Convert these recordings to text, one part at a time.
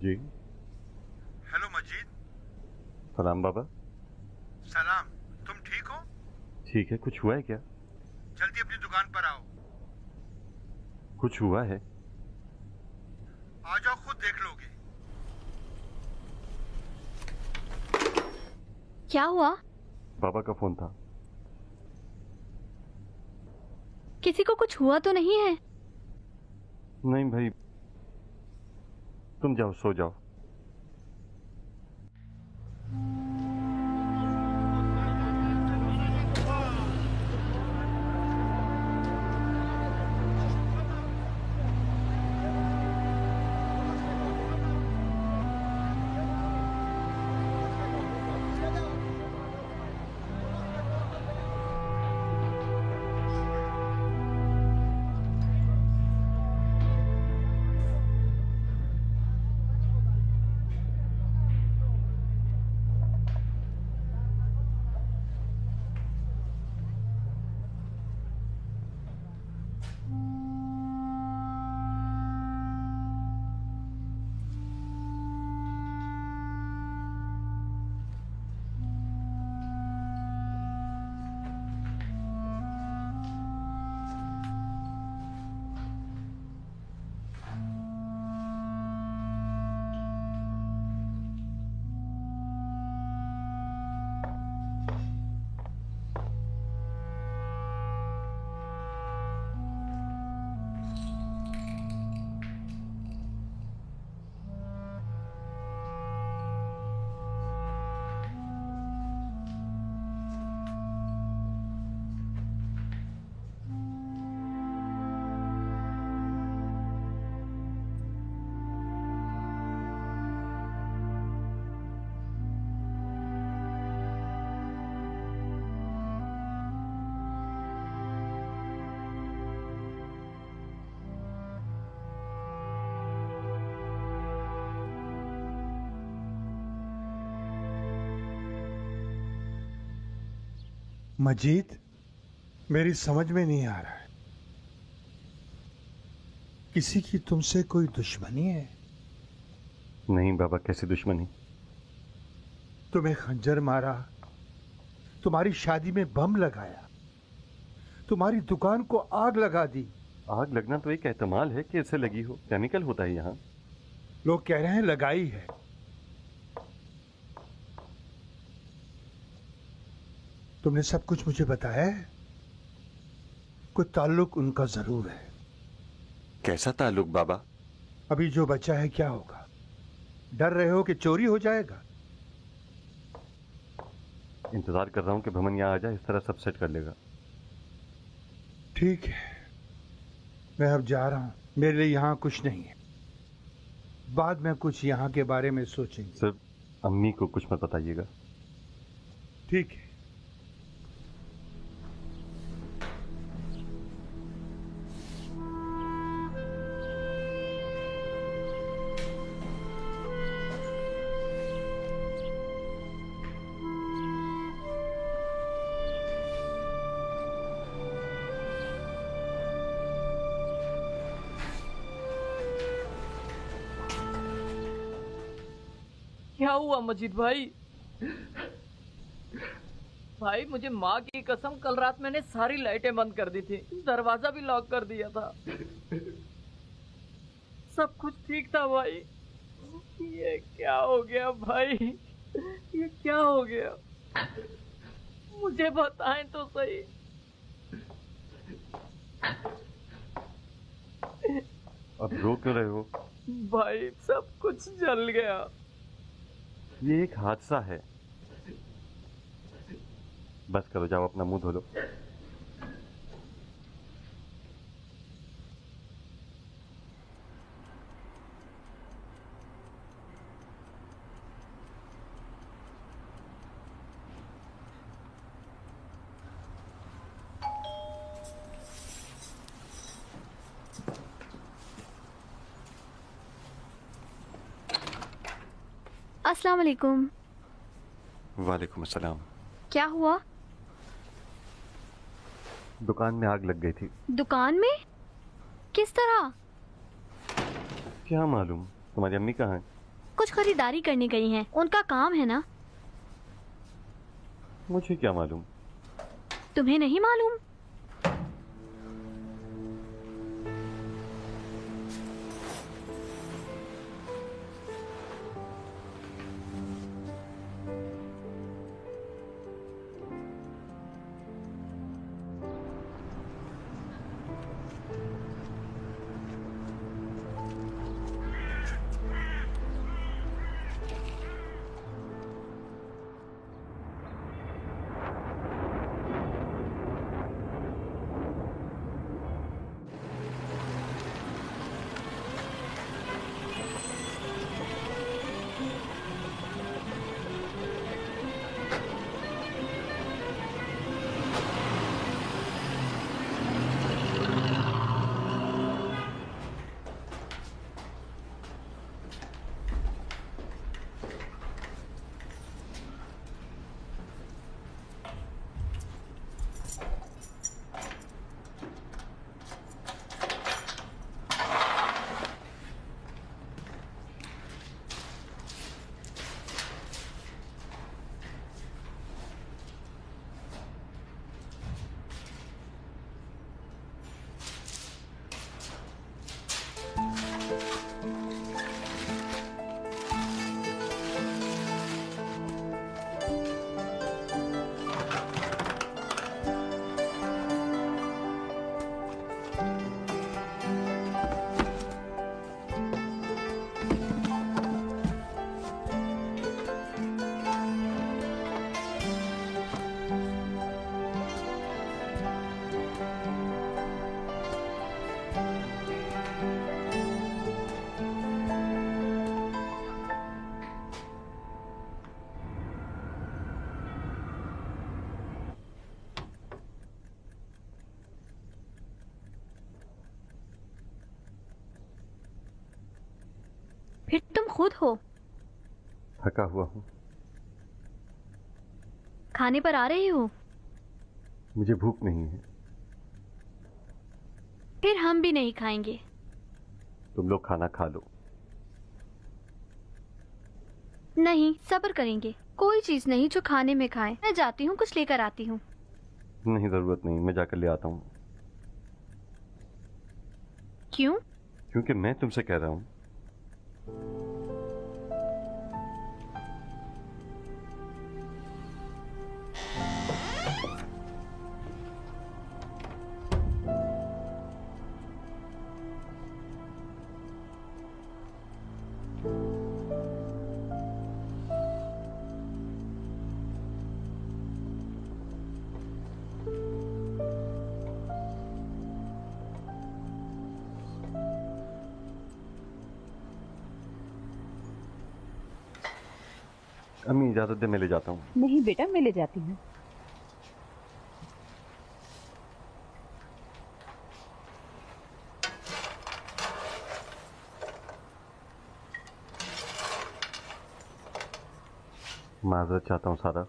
जी। Hello मजीद। सलाम बाबा। सलाम। तुम ठीक हो? ठीक है, कुछ हुआ है क्या? जल्दी अपनी दुकान पर आओ। कुछ हुआ है? आ जाओ, खुद देख लोगे। क्या हुआ? बाबा का फोन था। किसी को कुछ हुआ तो नहीं है? नहीं भाई, तुम जाओ, सो जाओ। मजीद, मेरी समझ में नहीं आ रहा है। किसी की तुमसे कोई दुश्मनी है? नहीं बाबा, कैसी दुश्मनी? तुम्हें खंजर मारा, तुम्हारी शादी में बम लगाया, तुम्हारी दुकान को आग लगा दी। आग लगना तो एक एहतमाल है कि इससे लगी हो। केमिकल होता है यहाँ। लोग कह रहे हैं लगाई है। तुमने सब कुछ मुझे बताया है? कोई ताल्लुक उनका जरूर है। कैसा ताल्लुक बाबा? अभी जो बचा है क्या होगा? डर रहे हो कि चोरी हो जाएगा? इंतजार कर रहा हूँ कि भमन यहाँ आ जाए, इस तरह सब सेट कर लेगा। ठीक है, मैं अब जा रहा हूँ। मेरे लिए यहाँ कुछ नहीं है। बाद में कुछ यहाँ के बारे में सोचेंगे। सिर्फ अम्मी को कुछ मत बताइएगा। ठीक है। क्या हुआ मजीद भाई? भाई मुझे माँ की कसम, कल रात मैंने सारी लाइटें बंद कर दी थी, दरवाजा भी लॉक कर दिया था। सब कुछ ठीक था भाई। ये क्या हो गया भाई? ये क्या हो गया? मुझे बताएं तो सही। अब रो क्यों रहे हो? भाई सब कुछ जल गया। ये एक हादसा है। बस करो, जाओ अपना मुंह धो लो। अस्सलाम वालेकुम। वालेकुम अस्सलाम। क्या हुआ? दुकान में आग लग गई थी। दुकान में? किस तरह? क्या मालूम, तुम्हारी अम्मी कहाँ है? कुछ खरीदारी करने गई हैं। उनका काम है ना। मुझे क्या मालूम। तुम्हें नहीं मालूम? फिर तुम खुद हो। थका हुआ हूँ। खाने पर आ रहे हो? मुझे भूख नहीं है। फिर हम भी नहीं खाएंगे। तुम लोग खाना खा लो। नहीं, सब्र करेंगे। कोई चीज नहीं जो खाने में खाए। मैं जाती हूँ, कुछ लेकर आती हूँ। नहीं, जरूरत नहीं, मैं जाकर ले आता हूँ। क्यों? क्योंकि मैं तुमसे कह रहा हूँ। अम्मी इजाजत दे, मैं ले जाता हूँ। नहीं बेटा, मैं ले जाती हूँ। माजरत चाहता हूँ सारा।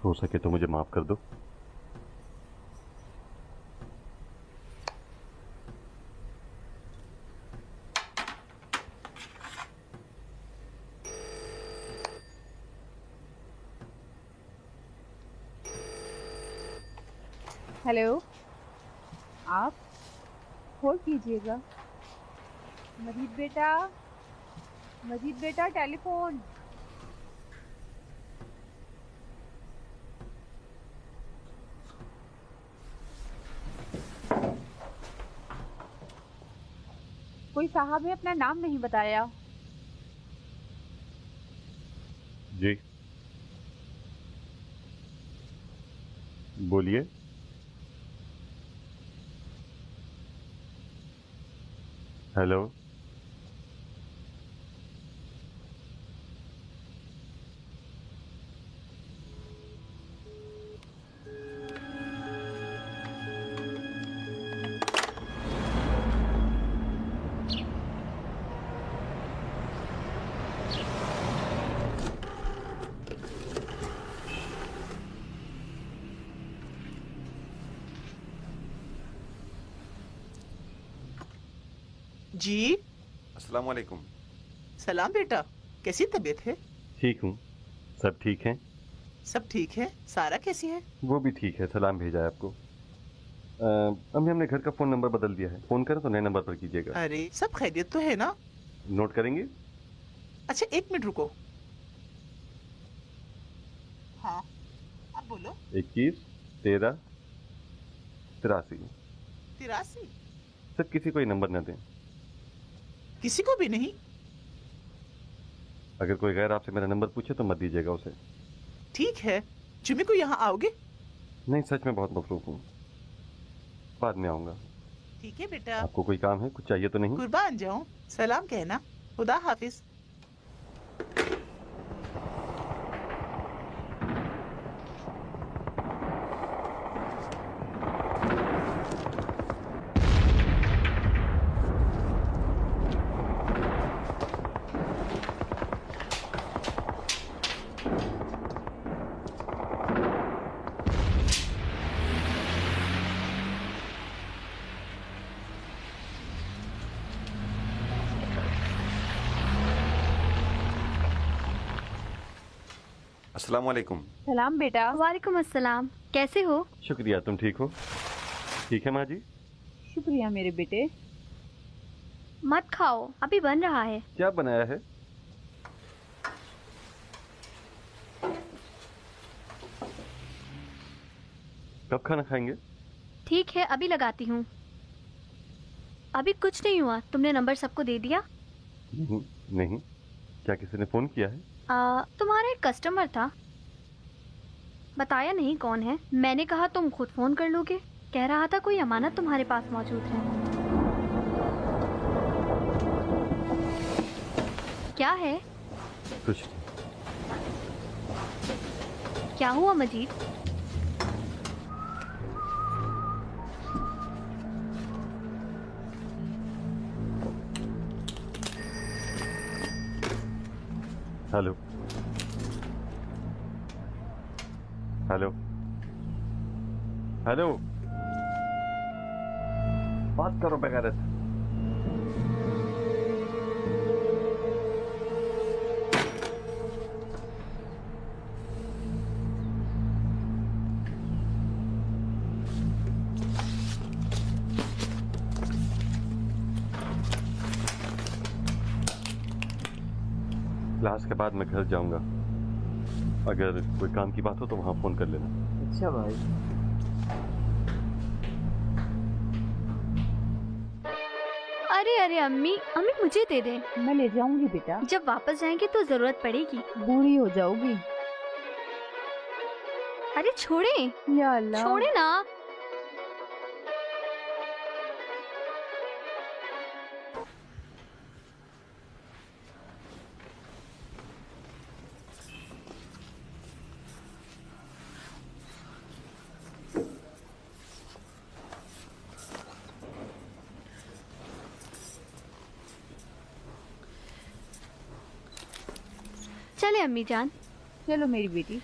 हो सके तो मुझे माफ कर दो। हेलो, आप होल्ड कीजिएगा। मजीद बेटा टेलीफोन। कोई साहब है, अपना नाम नहीं बताया। जी बोलिए। हेलो। जी। अस्सलाम वालेकुम। सलाम बेटा, कैसी तबीयत है? ठीक हूँ। सब ठीक हैं? सब ठीक है। सारा कैसी है? वो भी ठीक है, सलाम भेजा है आपको। अम्मी हमने घर का फ़ोन नंबर बदल दिया है, फ़ोन करें तो नए नंबर पर कीजिएगा। अरे सब खैरियत तो है ना? नोट करेंगे? अच्छा 1 मिनट रुको। हाँ अब बोलो। 21 13 83। 83। सर किसी को ये नंबर न दें। किसी को भी नहीं? अगर कोई गैर आपसे मेरा नंबर पूछे तो मत दीजिएगा उसे। ठीक है, जुम्मे को यहाँ आओगे? नहीं, सच में बहुत मसरूफ हूँ, बाद में आऊँगा। ठीक है बेटा। आपको कोई काम है, कुछ चाहिए तो नहीं? कुर्बान जाऊं, सलाम कहना। खुदा हाफिज। अस्सलाम वालेकुम। सलाम बेटा। वालेकुम अस्सलाम। कैसे हो? शुक्रिया, तुम ठीक हो? ठीक है माँ जी। शुक्रिया मेरे बेटे। मत खाओ, अभी बन रहा है। क्या बनाया है? कब खाना खाएंगे? ठीक है, अभी लगाती हूँ। अभी कुछ नहीं हुआ, तुमने नंबर सबको दे दिया? नहीं नहीं, क्या किसी ने फ़ोन किया है? तुम्हारा एक कस्टमर था, बताया नहीं कौन है। मैंने कहा तुम खुद फोन कर लोगे। कह रहा था कोई अमानत तुम्हारे पास मौजूद है। क्या है? कुछ क्या हुआ मजीद? हेलो हेलो हेलो, बात करो बेगैरत। क्लास के बाद मैं घर जाऊंगा, अगर कोई काम की बात हो तो वहां फोन कर लेना। अच्छा भाई। अरे अरे अम्मी, अम्मी मुझे दे दे। मैं ले जाऊंगी बेटा। जब वापस जाएंगे तो जरूरत पड़ेगी। बूढ़ी हो जाओगी। अरे छोड़े, या अल्लाह। छोड़े ना। चले अम्मी जान। चलो मेरी बेटी।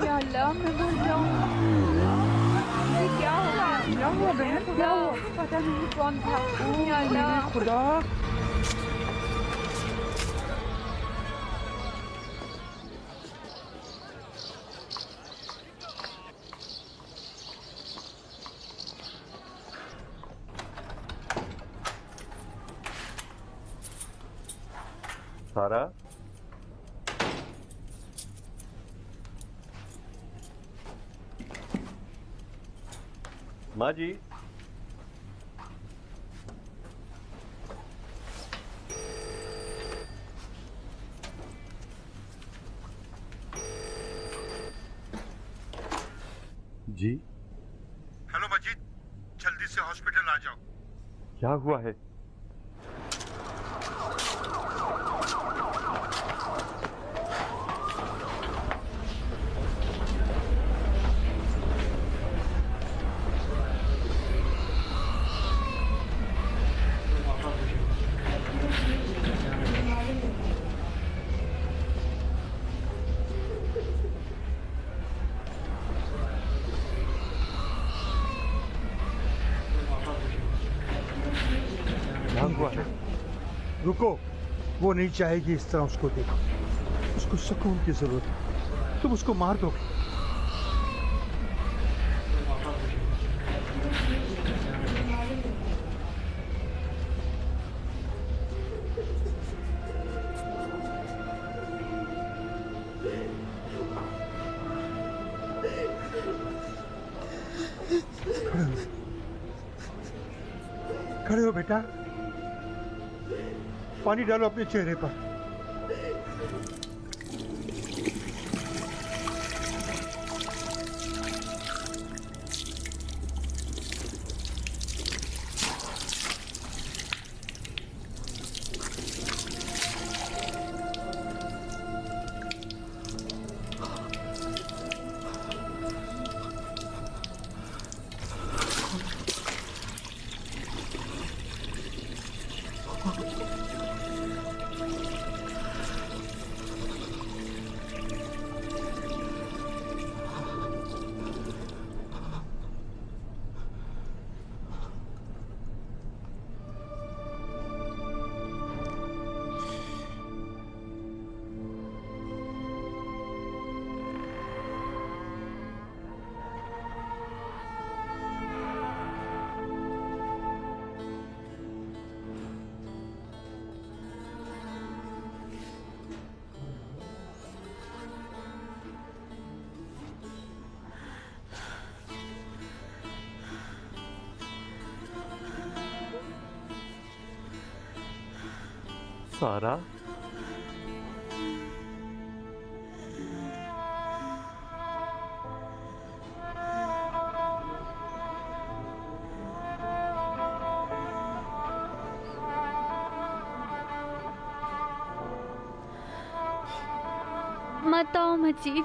या अल्लाह मैं मर जाऊंगी। ये क्या हुआ बहन? क्या हुआ? पता नहीं कौन था। या अल्लाह खुदा। सारा, माँ जी। जी, हेलो मजीद, जल्दी से हॉस्पिटल आ जाओ। क्या हुआ है? क्या हुआ है? रुको, वो नहीं चाहेगी इस तरह उसको देखो। उसको सुकून की जरूरत है, तुम उसको मार दोगे। खड़े हो बेटा, पानी डालो अपने चेहरे पर। सारा, मत आओ मजीद,